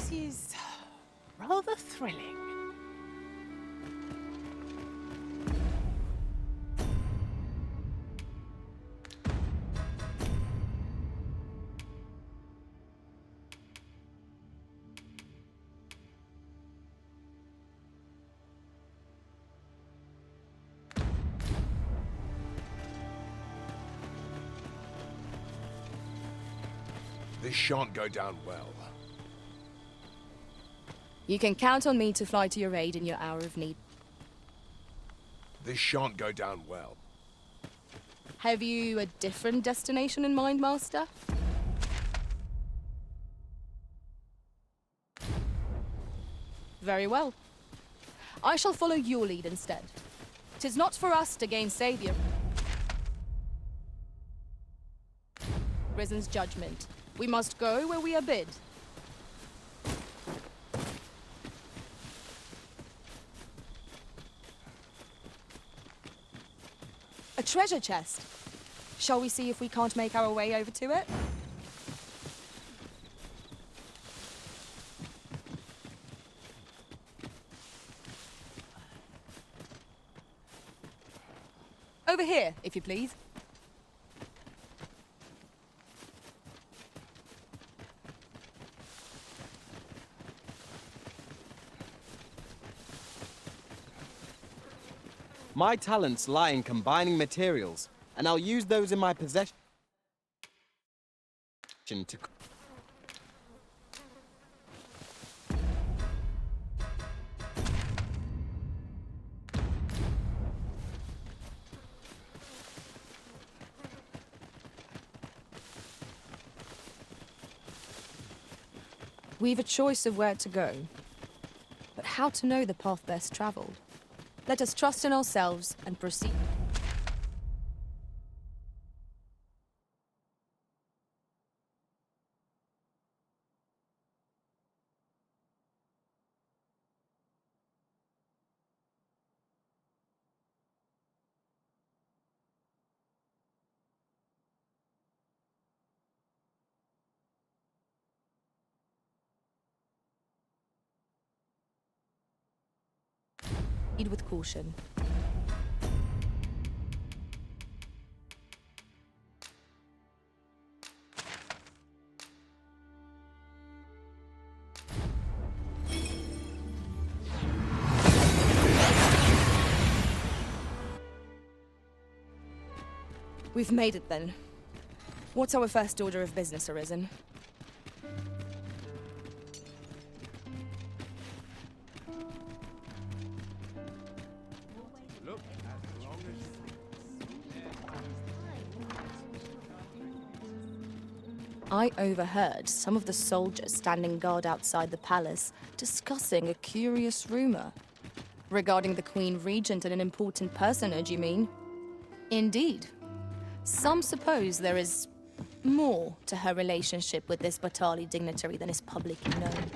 This is rather thrilling. This shan't go down well. You can count on me to fly to your aid in your hour of need. This shan't go down well. Have you a different destination in mind, Master? Very well. I shall follow your lead instead. 'Tis not for us to gainsay the Risen's judgment. We must go where we are bid. A treasure chest. Shall we see if we can't make our way over to it? Over here, if you please. My talents lie in combining materials, and I'll use those in my possession to... We've a choice of where to go, but how to know the path best traveled? Let us trust in ourselves and proceed. With caution. We've made it then. What's our first order of business, Arisen? I overheard some of the soldiers standing guard outside the palace discussing a curious rumor. Regarding the Queen Regent and an important personage, you mean? Indeed. Some suppose there is more to her relationship with this Batali dignitary than is publicly known.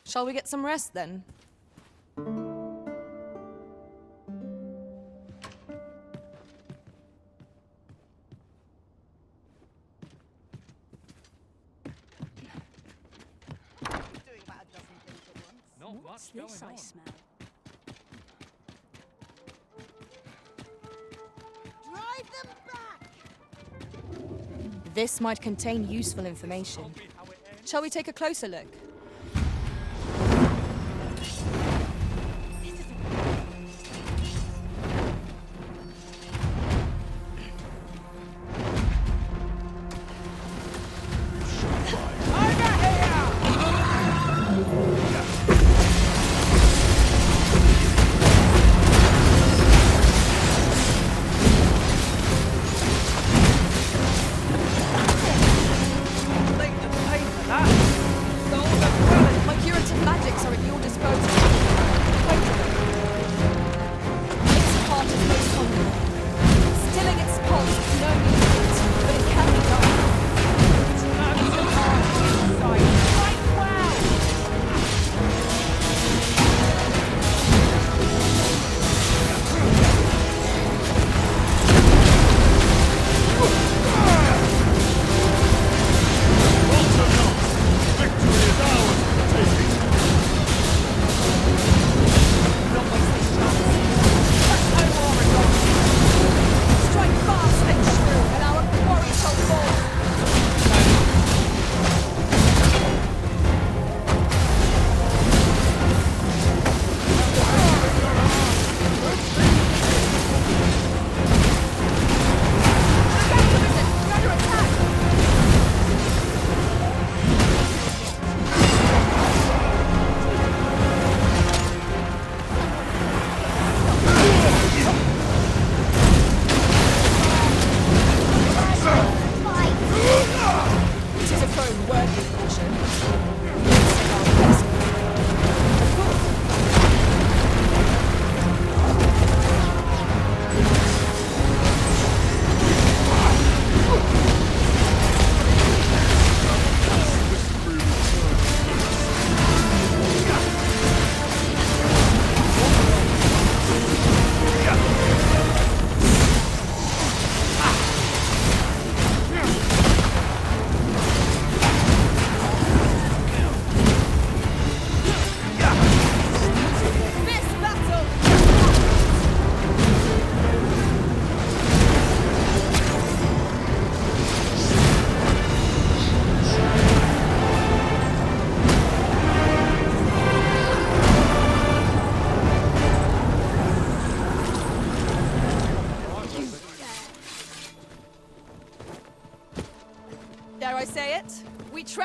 Shall we get some rest then? What's this I smell? Drive them back! This might contain useful information. Shall we take a closer look?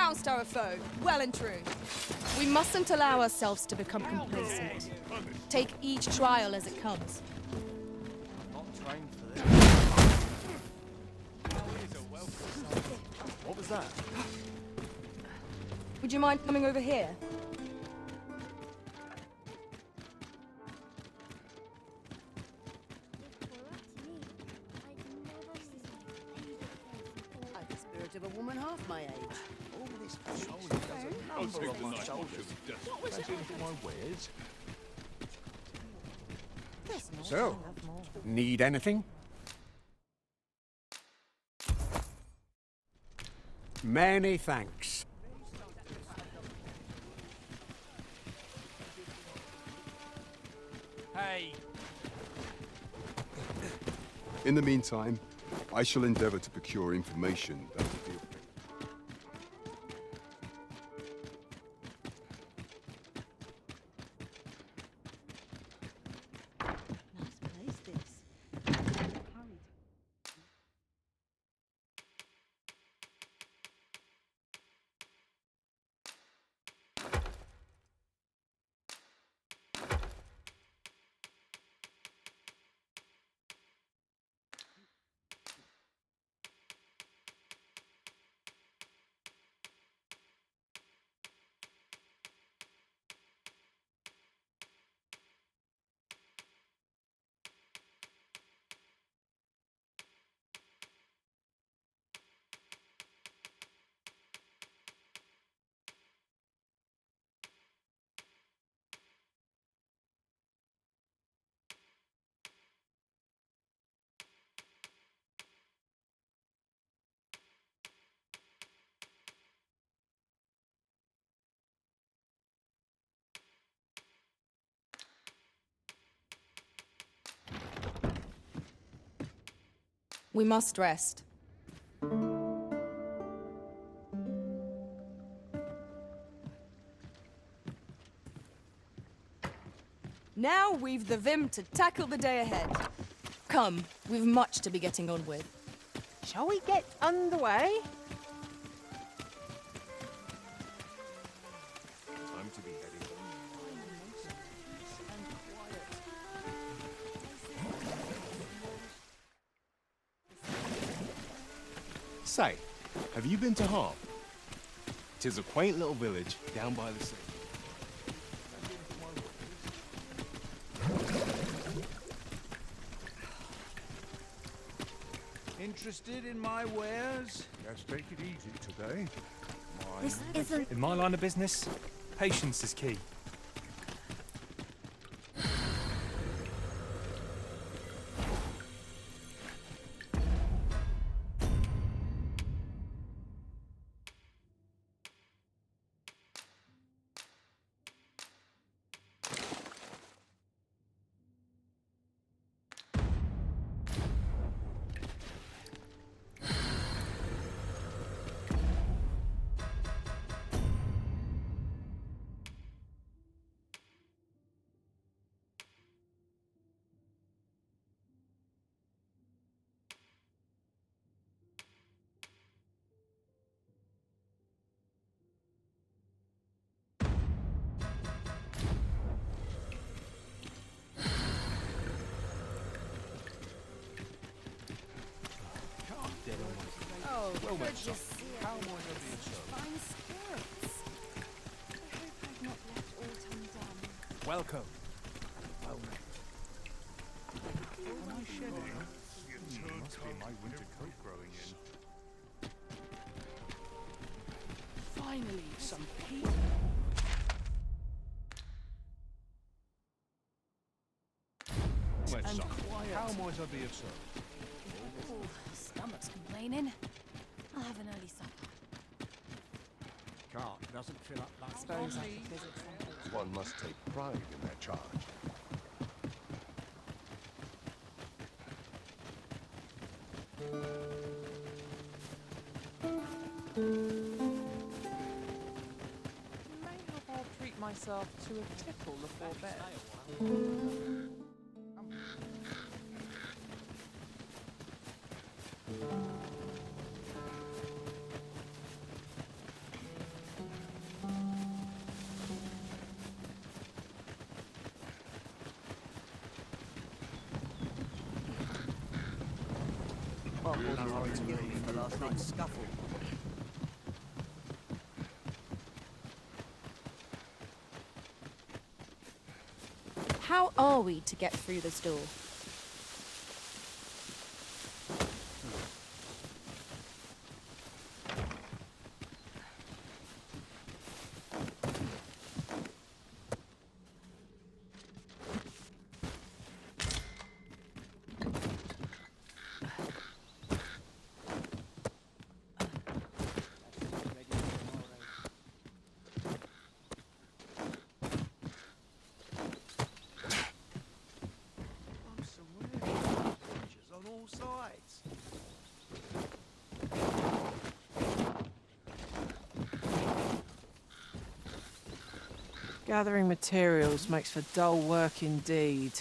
trounced our foe, well and true. We mustn't allow ourselves to become complacent. Take each trial as it comes. Not trained for this. What was that? Would you mind coming over here? I've the spirit of a woman half my age. All this shoulder does a number on my shoulders. What was it for my wares? So, need anything? Many thanks. Hey. In the meantime, I shall endeavor to procure information that will be of Nice place, this. Hurried. We must rest. Now we've the vim to tackle the day ahead. Come, we've much to be getting on with. Shall we get underway? Time to be heading. Say, have you been to Harp? 'Tis a quaint little village down by the sea. Interested in my wares? Yes, take it easy today. This isn't... In my line of business, patience is key. Oh, Well met, good son. to see you. How might I be of service? Fine spirits. I hope I've not left autumn done. Welcome. Well met. Am I shedding? Must be my winter coat growing in. Finally, some peace. Let's And son. quiet. How might I be of service? Stomach's complaining. I'll have an early supper. Cart doesn't fill up that Suppose I could visit some. One must take pride in their charge. Mayhap I'll treat myself to a tipple before bed. Guilty for last night's scuffle. How are we to get through this door? I'm surrounded by creatures on all sides. Gathering materials makes for dull work indeed.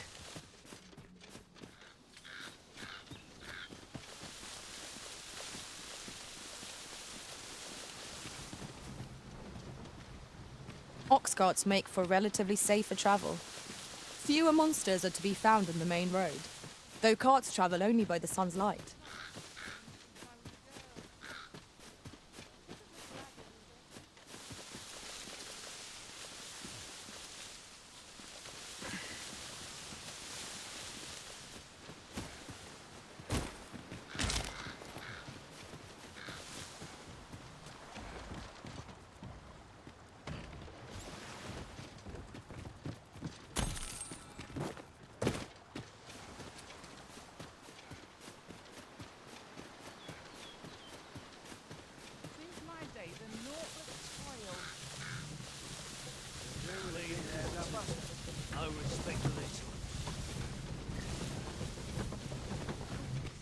Ox carts make for relatively safer travel. Fewer monsters are to be found on the main road, though carts travel only by the sun's light. Since my days are naught but toil. I respect the little.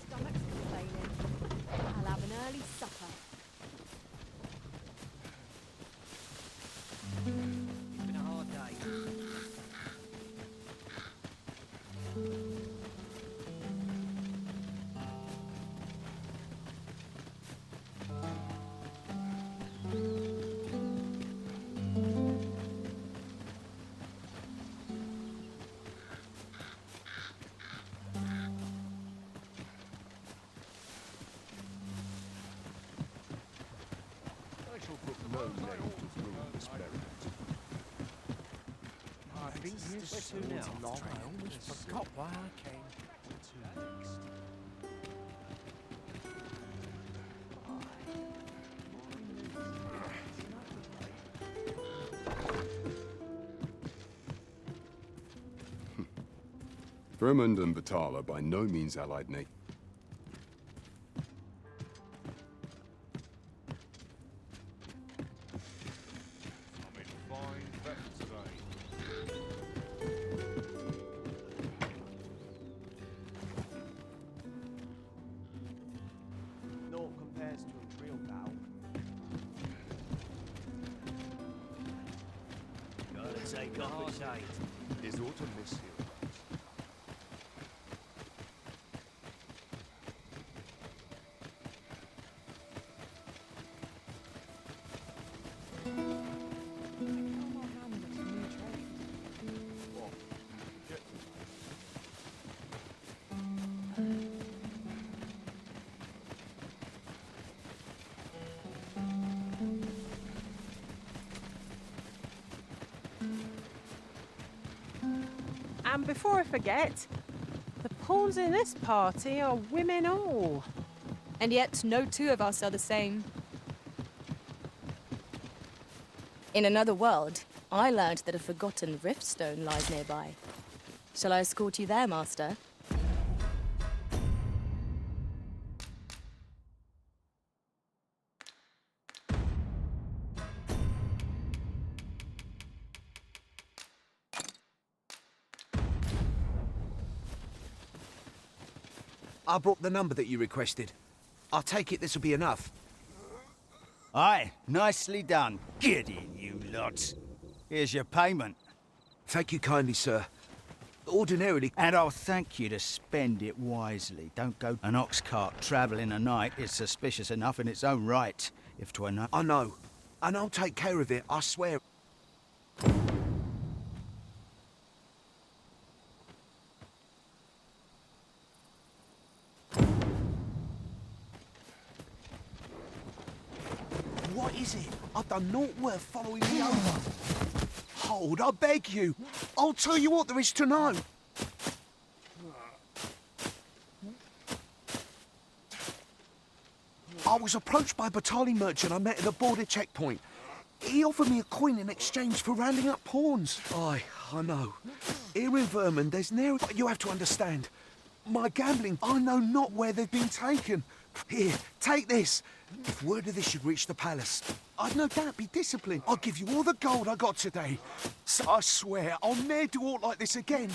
Stomach's complaining. I'll have an early supper. It's been a hard day. I shall put no name to rule this merriment. I think this too now. I almost forgot why I came. Vermund and Batal are by no means allied, Nate. I'm in fine fettle today. Naught compares to a real bow. Gotta take a hard day. Is autumn miss you? And before I forget, the pawns in this party are women all. And yet, no two of us are the same. In another world, I learned that a forgotten riftstone lies nearby. Shall I escort you there, Master? I brought the number that you requested. I'll take it this will be enough. Aye, nicely done. Get in, you lots. Here's your payment. Thank you kindly, sir. Ordinarily, And I'll thank you to spend it wisely. Don't go an ox cart travelling a night. It's suspicious enough in its own right, if 'twere not. I know. And I'll take care of it, I swear. What is it? I've done naught worth following me over. Hold, I beg you. I'll tell you what there is to know. I was approached by a battalion merchant I met at the border checkpoint. He offered me a coin in exchange for rounding up pawns. Aye, I know. Here in Vermont, there's ne'er... But you have to understand. My gambling, I know not where they've been taken. Here, take this. If word of this should reach the palace, I'd no doubt be disciplined. I'll give you all the gold I got today. So I swear, I'll ne'er do aught like this again.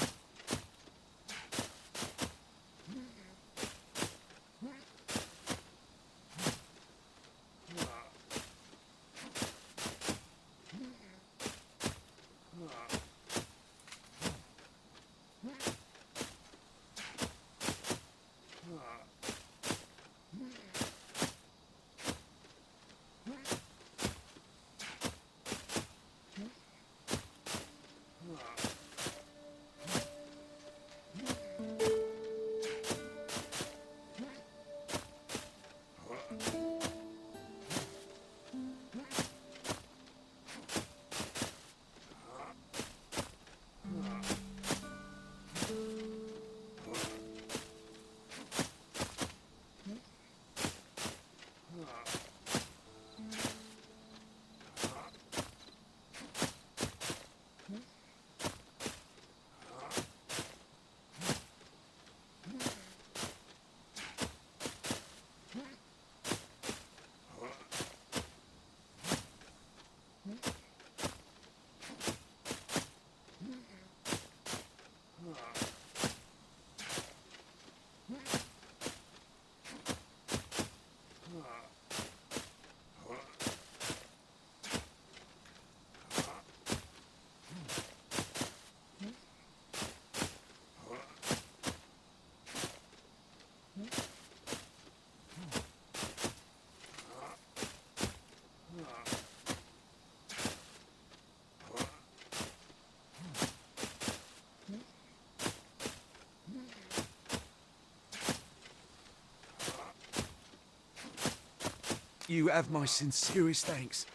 You have my sincerest thanks.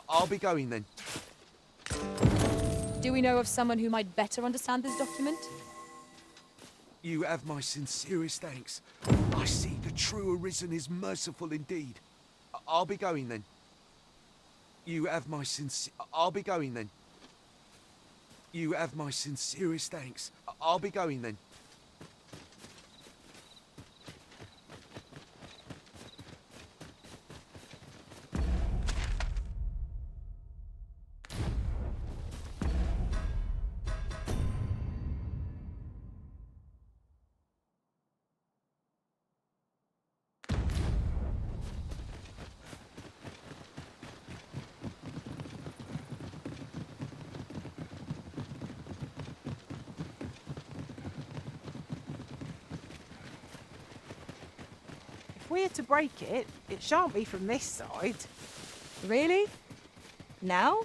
I'll be going then. Do we know of someone who might better understand this document? You have my sincerest thanks. I see the true arisen is merciful indeed. I'll be going then. You have my I'll be going then. You have my sincerest thanks. I'll be going then. If we're to break it, it shan't be from this side. Really? Now?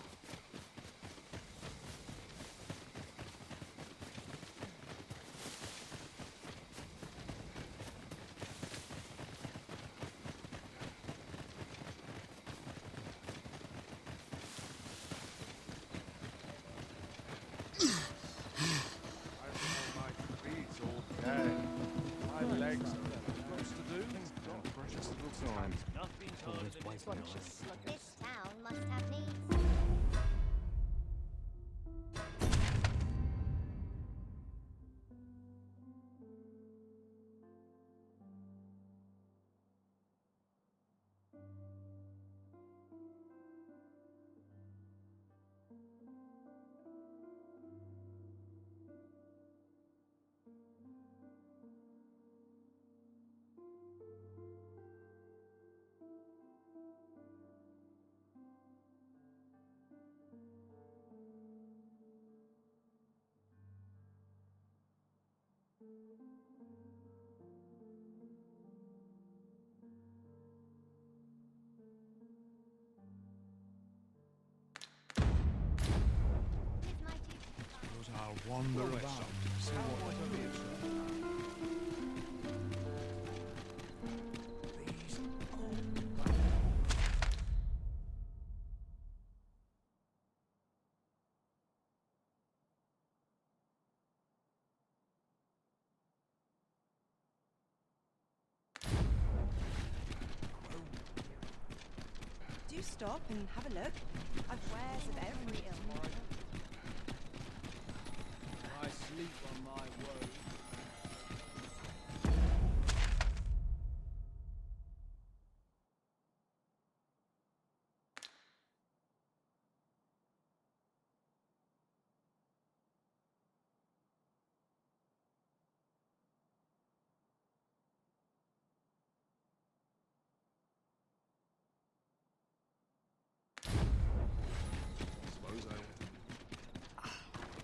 This town must have needs. I'll wander about. stop and have a look. I've wares of every ilk. I sleep on my woe.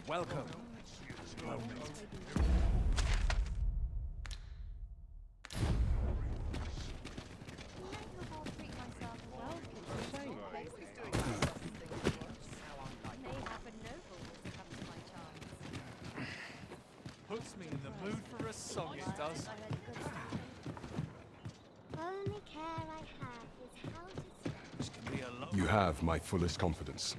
Welcome. Puts me in the mood for a song, it does. Only care I have is how to This can be a long... You have my fullest confidence.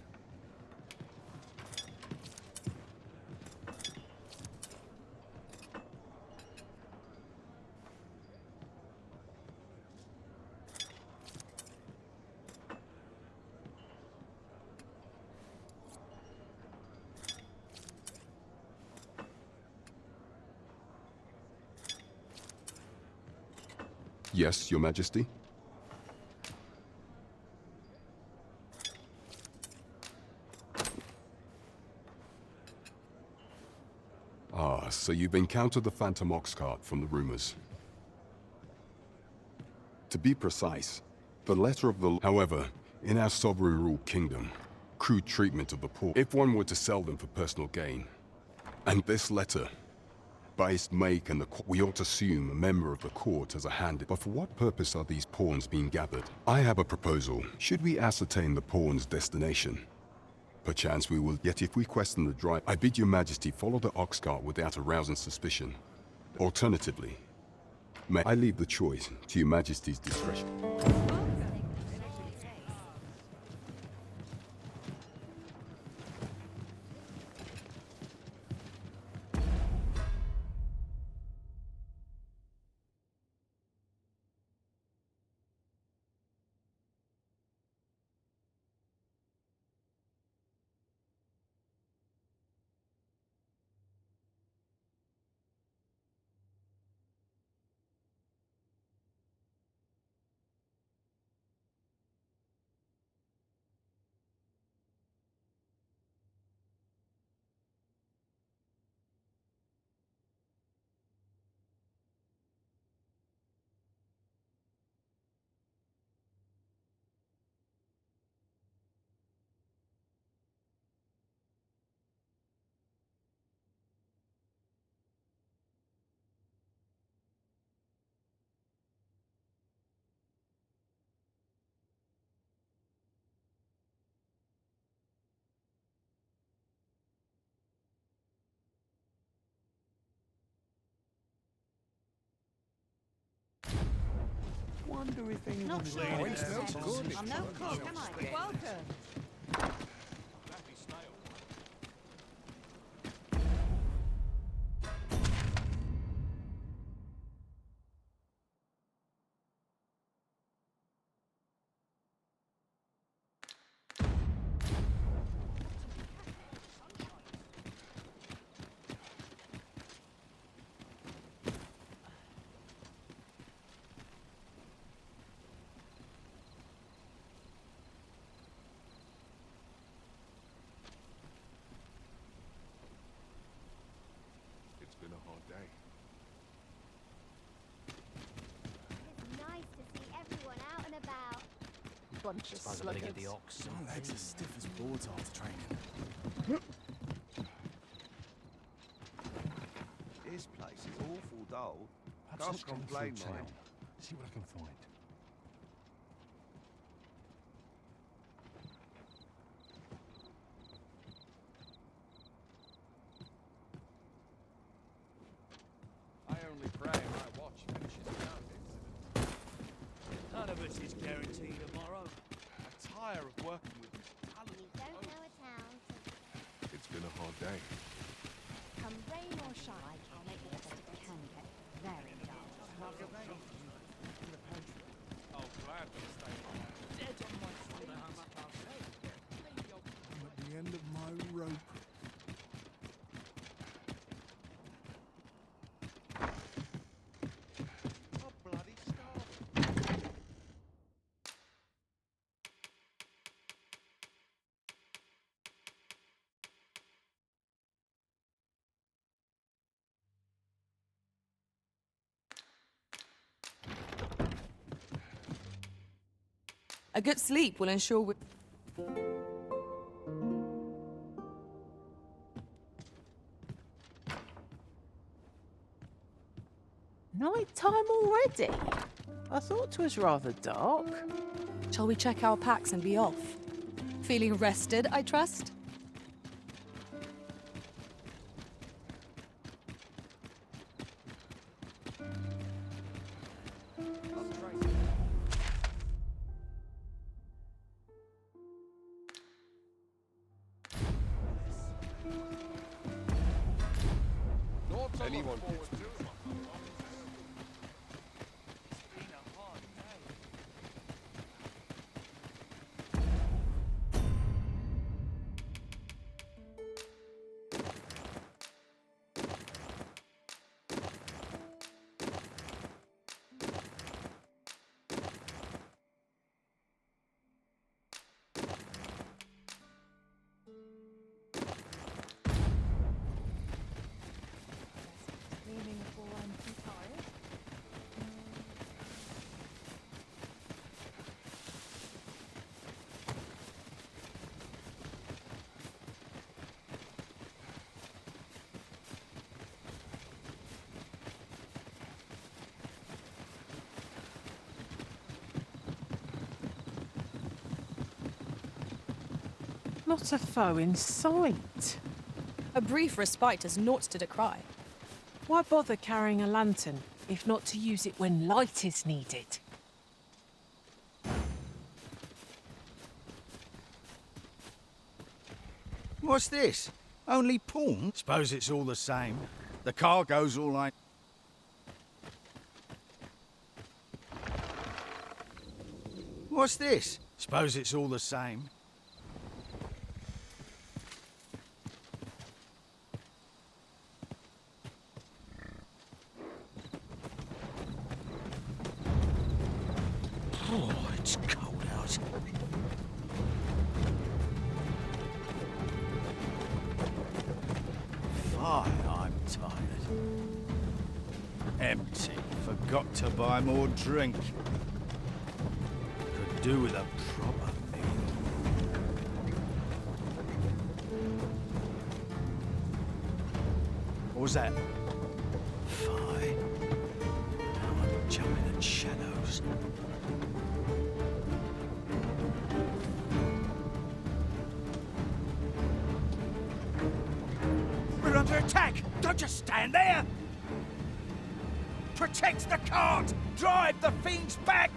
Yes, Your Majesty? Ah, so you've encountered the Phantom Ox cart from the rumors. To be precise, the letter of the... However, in our sovereign-ruled kingdom, crude treatment of the poor, if one were to sell them for personal gain. And this letter, by its make and we ought to assume a member of the court as a hand. But for what purpose are these pawns being gathered? I have a proposal. Should we ascertain the pawn's destination? Perchance we will, yet if we question the drive, I bid Your Majesty follow the ox cart without arousing suspicion. Alternatively, may I leave the choice to Your Majesty's discretion. Wonder if anyone... Not sure. It smells good. I'm no cook, am I? Welcome. It's been a hard day. It's nice to see everyone out and about. Bunch of sluggards. My legs are stiff as boards after training. This place is awful dull. Perhaps Can't let's go complain, through mate. town. See what I can find. I only pray my watch finishes without incident. None of us is guaranteed tomorrow. I tire of working with You don't know a town. It's been a hard day. Come rain or shine, I'll make the best it can get very dull. Oh, gladly stay on. Dead on my shoulder. rope. I'm bloody starving. A good sleep will ensure we... Night time already? I thought 'twas rather dark. Shall we check our packs and be off? Feeling rested, I trust? Anyone could. Leaving before I'm too tired. Not a foe in sight. A brief respite is naught to decry. Why bother carrying a lantern, if not to use it when light is needed? What's this? Only pawn? Suppose it's all the same. The cargo's all like... What's this? Suppose it's all the same. Oh, it's cold out. Fine, I'm tired. Empty. Forgot to buy more drink. Could do with a proper meal. What was that? Fine. Now I'm jumping at shadows. We're under attack! Don't just stand there! Protect the cart! Drive the fiends back!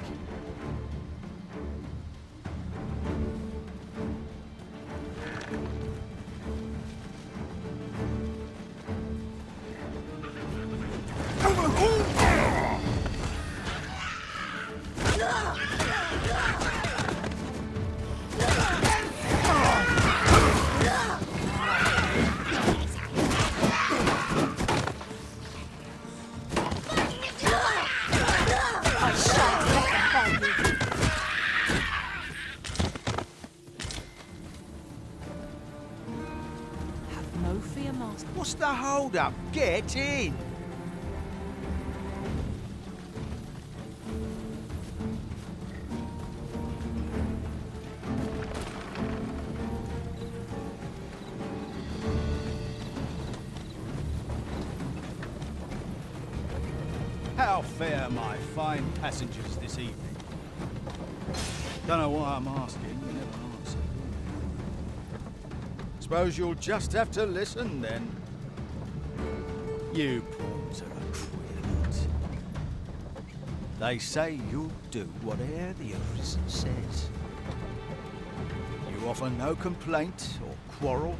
Have no fear, master. What's the hold up? Get in! How fare my fine passengers this evening? Don't know why I'm asking, you never answer. Suppose you'll just have to listen then. You pawns are a queer lot. They say you'll do whate'er the arisen says. You offer no complaint or quarrel,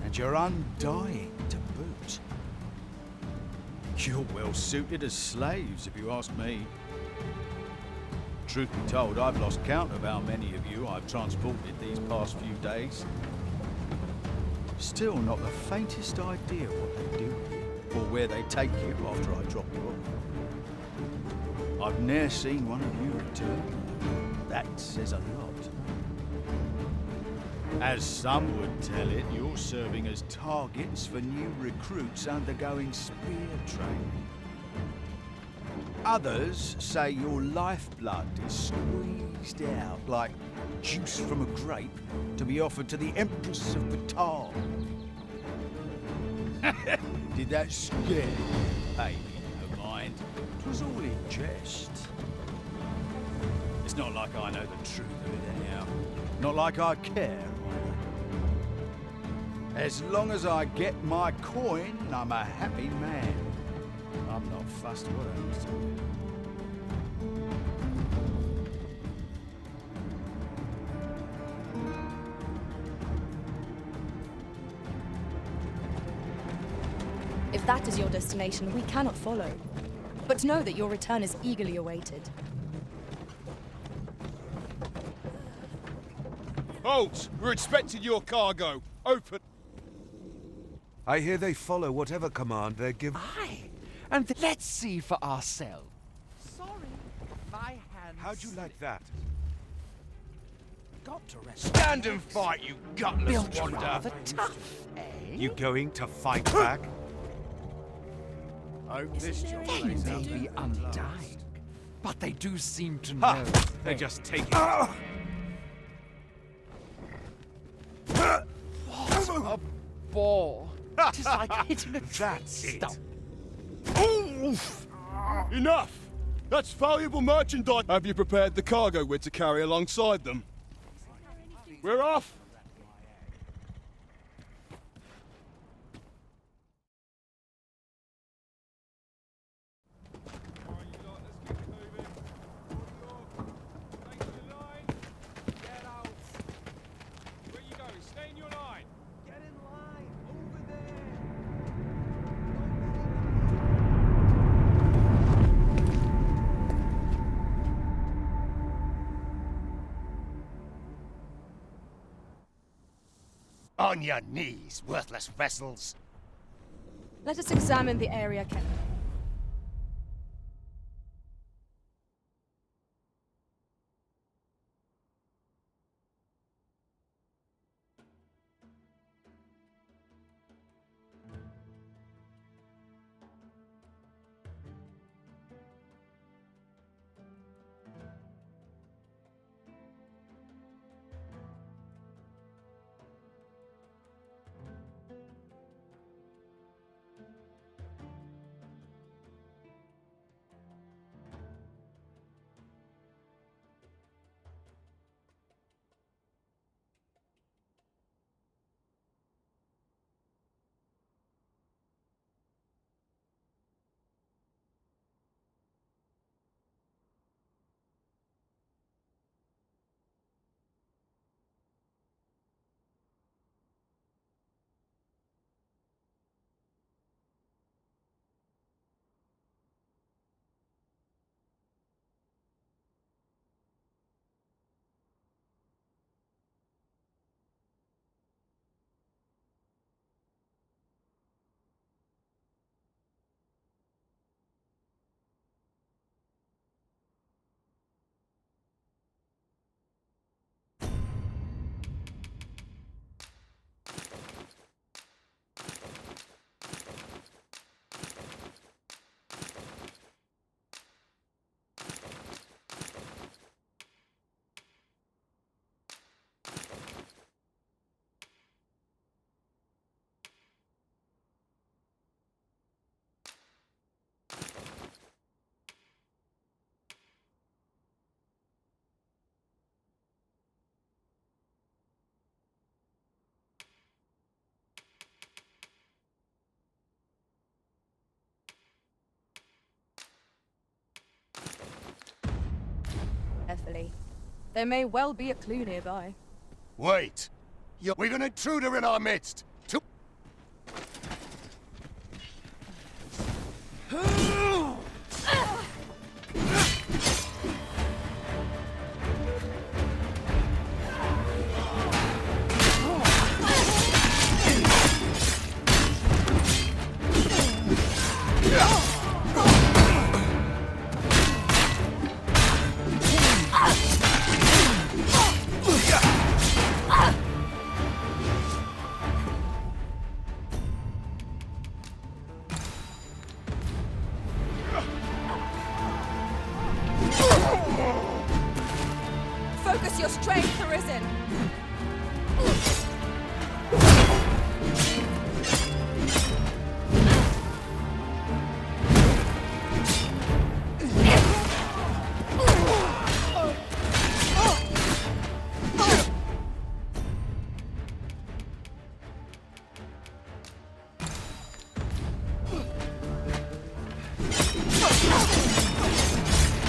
and you're undying to boot. You're well suited as slaves, if you ask me. Truth be told, I've lost count of how many of you I've transported these past few days. Still not the faintest idea what they do here, or where they take you after I drop you off. I've ne'er seen one of you return. That says a lot. As some would tell it, you're serving as targets for new recruits undergoing spear training. Others say your lifeblood is squeezed out like juice from a grape to be offered to the Empress of Batal. Did that scare you? Hey, no mind. 'Twas all in jest. It's not like I know the truth of it anyhow. Not like I care. As long as I get my coin, I'm a happy man. I'm not fussed what happens to me. If that is your destination, we cannot follow. But know that your return is eagerly awaited. Halt! We're expecting your cargo. Open. I hear they follow whatever command they're given. Aye, and let's see for ourselves. Sorry, my hands. How'd you like that? Got to rest. Stand and fight, you gutless Built wonder. rather tough, eh? You going to fight back? Hope this job They plays may out. be undying, but they do seem to Ha! know. They just take it. What a bore! It is like hitting a That's it. stump. Enough! That's valuable merchandise. Have you prepared the cargo we're to carry alongside them? We're off! On your knees, worthless vessels. Let us examine the area carefully. Carefully. There may well be a clue nearby. Wait! We've an intruder in our midst! your strength arisen.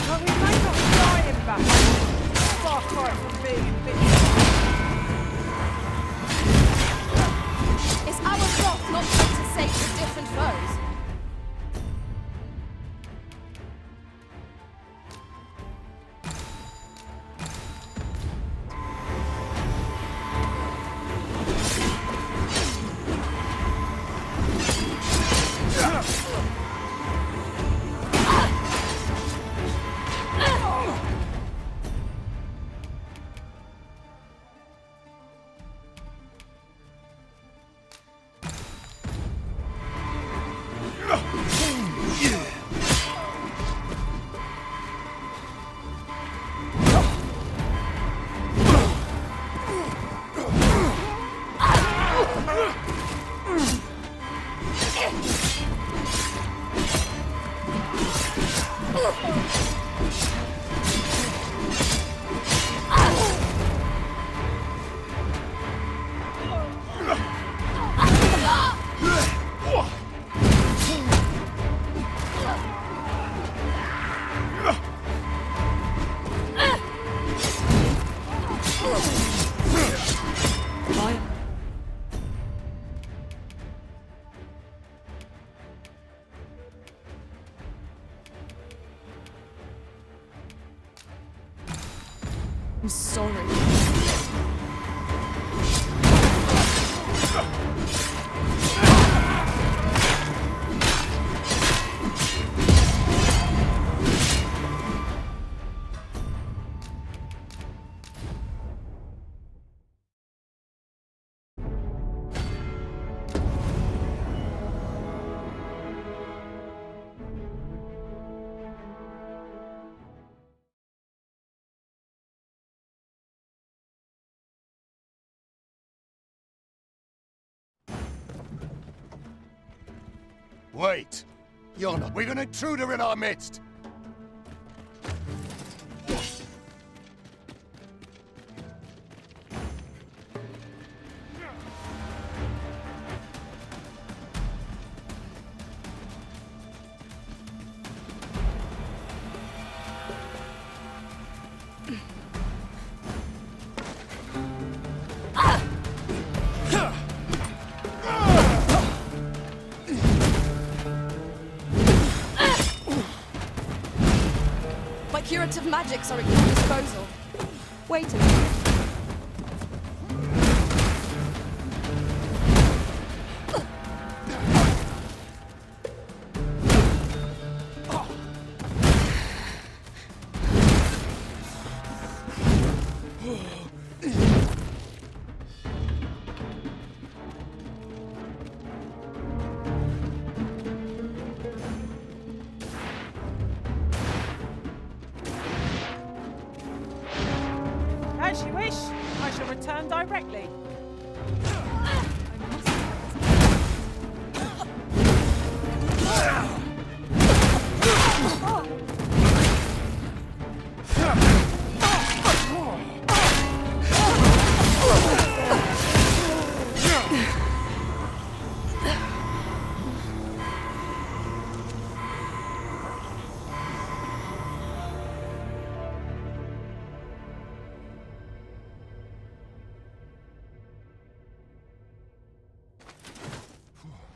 But we may not fly him back. Far cry from being invincible. Is our wrath not meant to save the different foes? I'm sorry. Wait! You're not. We've an intruder in our midst! My curative magics are at your disposal. Wait a minute. As you wish, I shall return directly.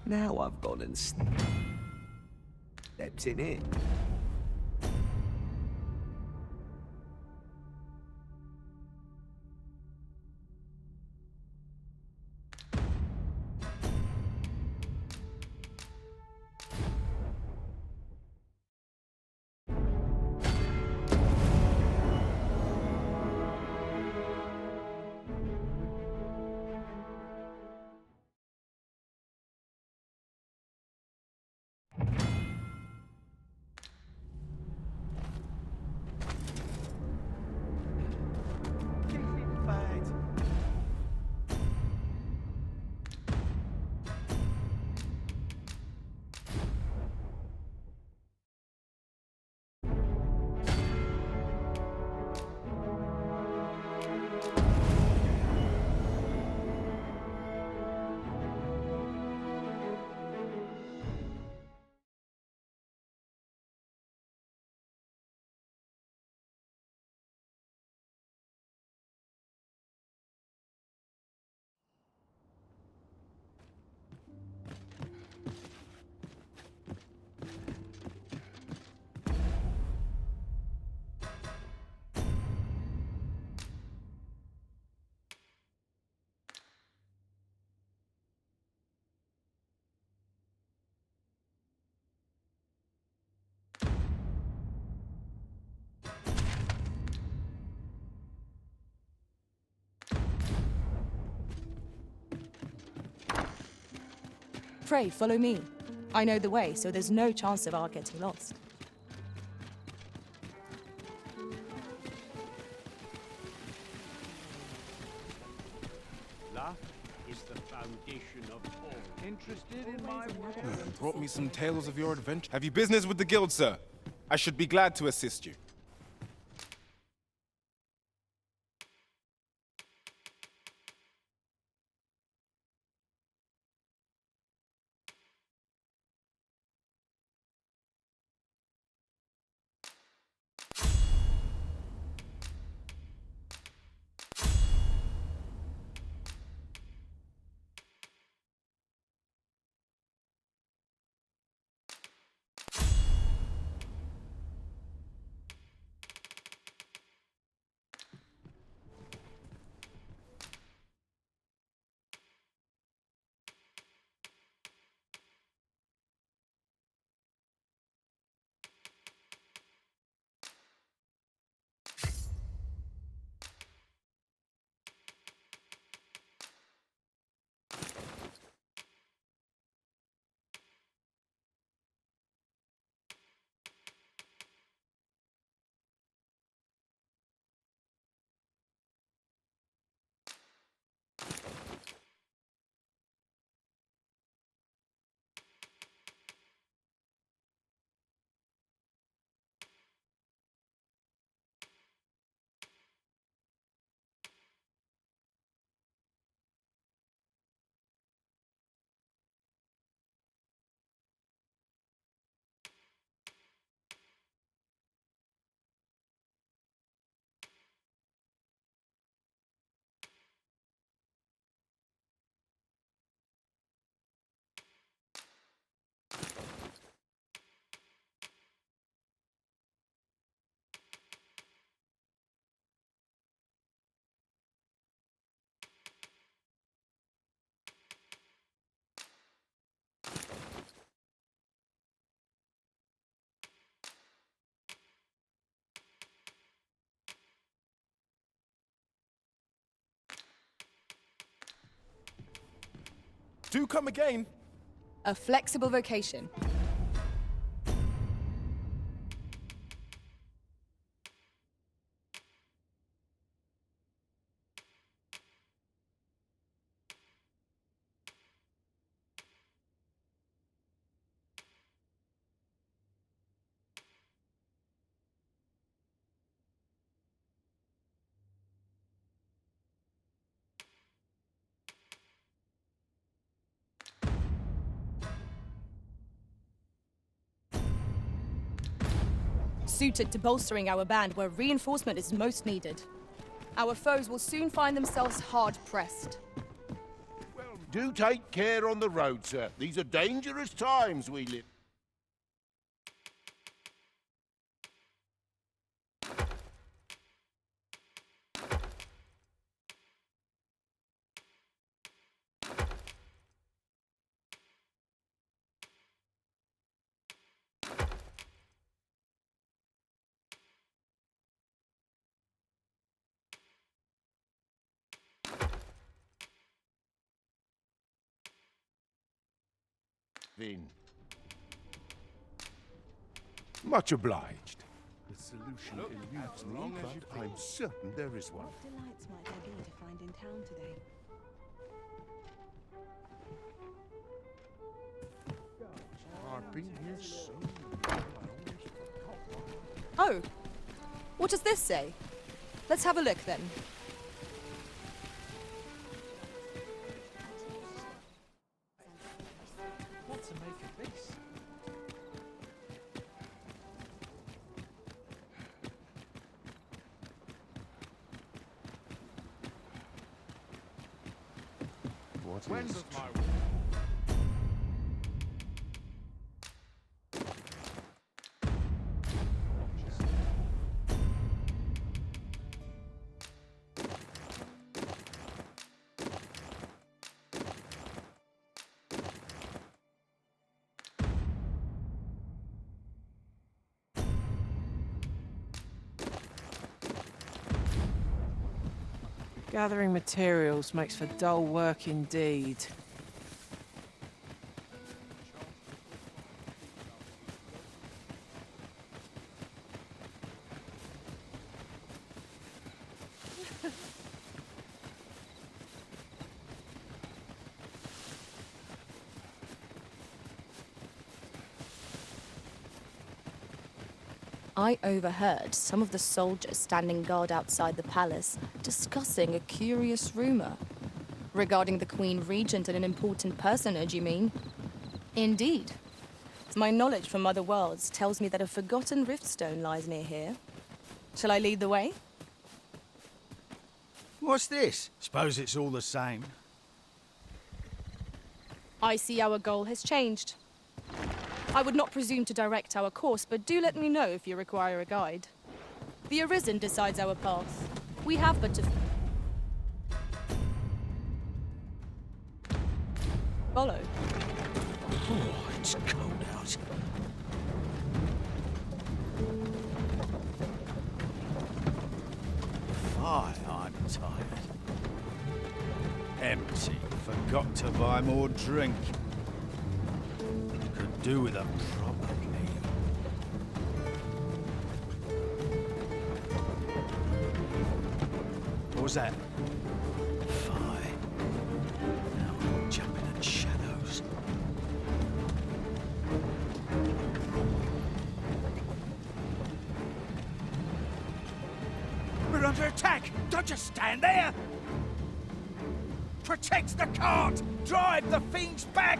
Now I've gone and stepped in it. Pray, follow me. I know the way, so there's no chance of our getting lost. Love is the foundation of all. Interested in my work? Brought me some tales of your adventure. Have you business with the guild, sir? I should be glad to assist you. Do come again. A flexible vocation. Suited to bolstering our band where reinforcement is most needed. Our foes will soon find themselves hard-pressed. Do take care on the road, sir. These are dangerous times we live. Much obliged. The solution eludes me, but I'm certain there is one. What delights might there be to find in town today? I've been here so Oh, what does this say? Let's have a look then. What to make of this? What When is does my Gathering materials makes for dull work indeed. I overheard some of the soldiers standing guard outside the palace discussing a curious rumor. Regarding the Queen Regent and an important personage, you mean? Indeed. My knowledge from other worlds tells me that a forgotten riftstone lies near here. Shall I lead the way? What's this? Suppose it's all the same. I see our goal has changed. I would not presume to direct our course, but do let me know if you require a guide. The Arisen decides our path. We have but to follow. Oh, it's cold out. Fine, I'm tired. Empty. Forgot to buy more drink. Could do with a proper meal. What was that? Fine. Now I'm jumping at shadows. We're under attack! Don't just stand there! Protect the cart! Drive the fiends back!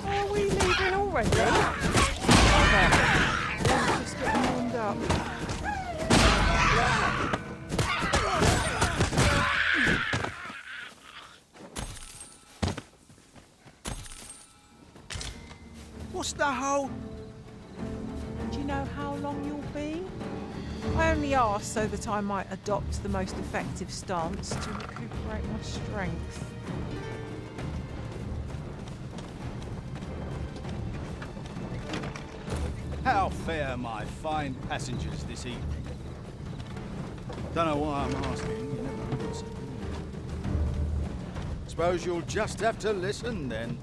Are we leaving already? Just getting warmed up. What's the whole... Do you know how long you'll be? I only asked so that I might adopt the most effective stance to recuperate my strength. How fare my fine passengers this evening? Don't know why I'm asking, you never answer. Suppose you'll just have to listen then.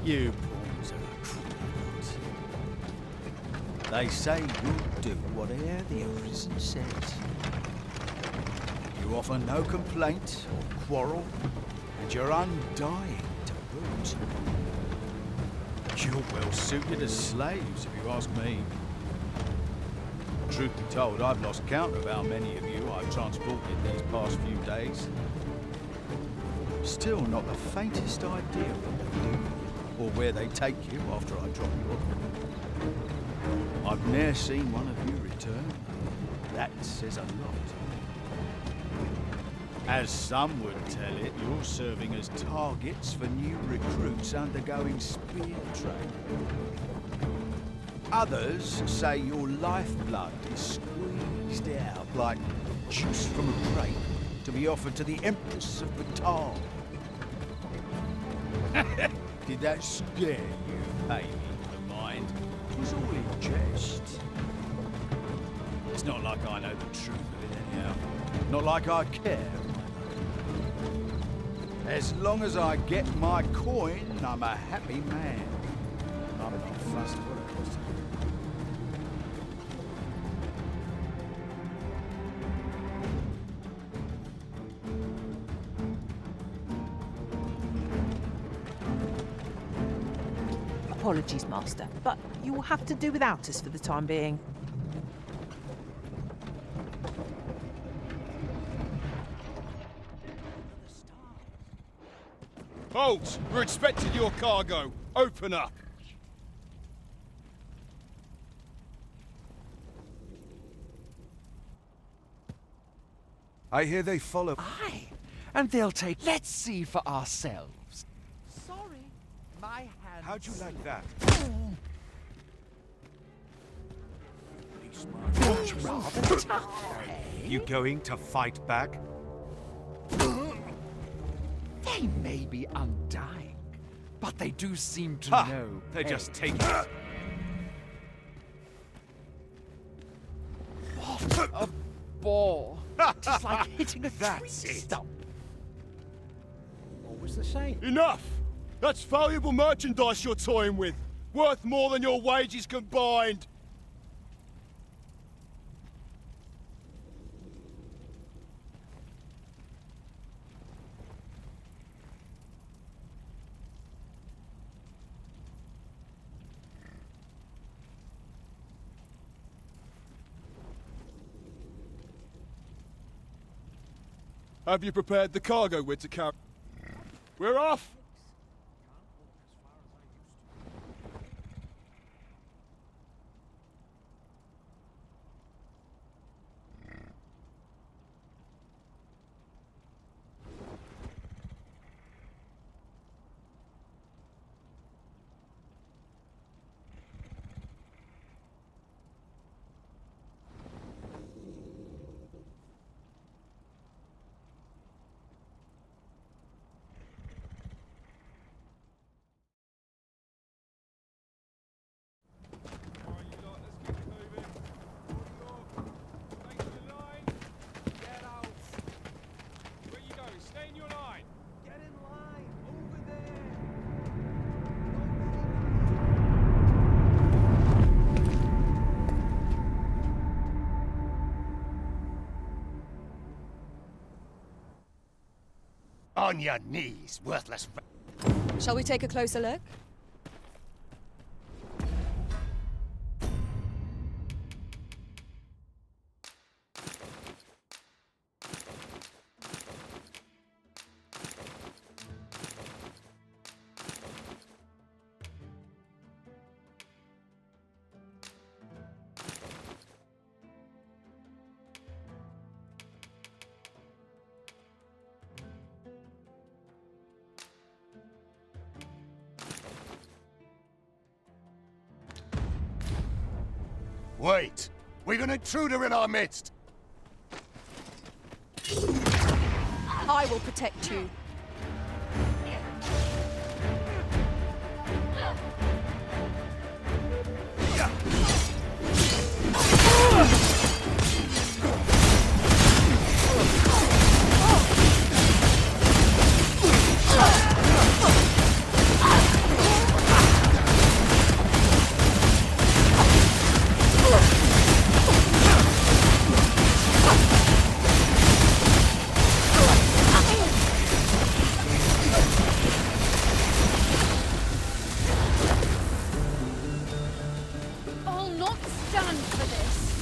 You pawns are cruel. They say you'll do whatever the Arisen says. You offer no complaint or quarrel, and you're undying to boot. You're well suited as slaves, if you ask me. Truth be told, I've lost count of how many of you I've transported these past few days. Still not the faintest idea what they do or where they take you after I drop you off. I've ne'er seen one of you return. That says a lot. As some would tell it, you're serving as targets for new recruits undergoing spear training. Others say your lifeblood is squeezed out like juice from a grape to be offered to the Empress of Batal. Did that scare you, baby, the mind? It was all in jest. It's not like I know the truth of it anyhow. Not like I care. As long as I get my coin, I'm a happy man. I'm not fussed what it was. Apologies, Master, but you will have to do without us for the time being. Halt! We're expecting your cargo. Open up. I hear they follow. Aye, and they'll take... Let's see for ourselves. Sorry, my hand... How'd you like that? Looks rather tough, eh? You going to fight back? They may be undying, but they do seem to Ha! know. They're just taking it. What a bore. It's like hitting a That's tree it. stump. What was the saying? Enough! That's valuable merchandise you're toying with. Worth more than your wages combined. Have you prepared the cargo we're to carry? We're off! On your knees, worthless. Shall we take a closer look? Wait! We've an intruder in our midst! I will protect you. I'll not stand for this.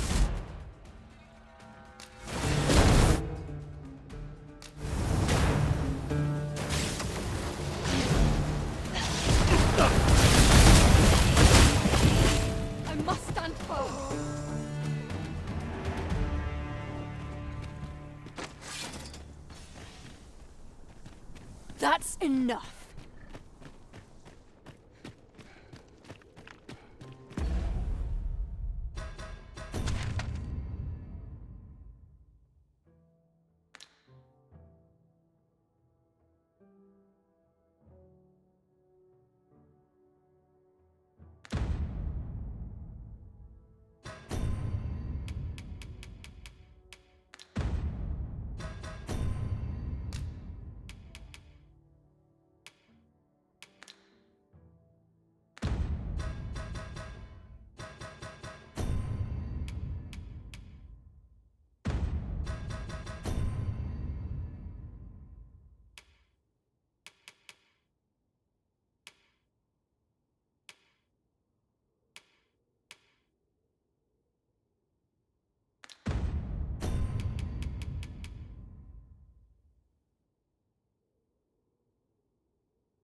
I must stand firm. That's enough.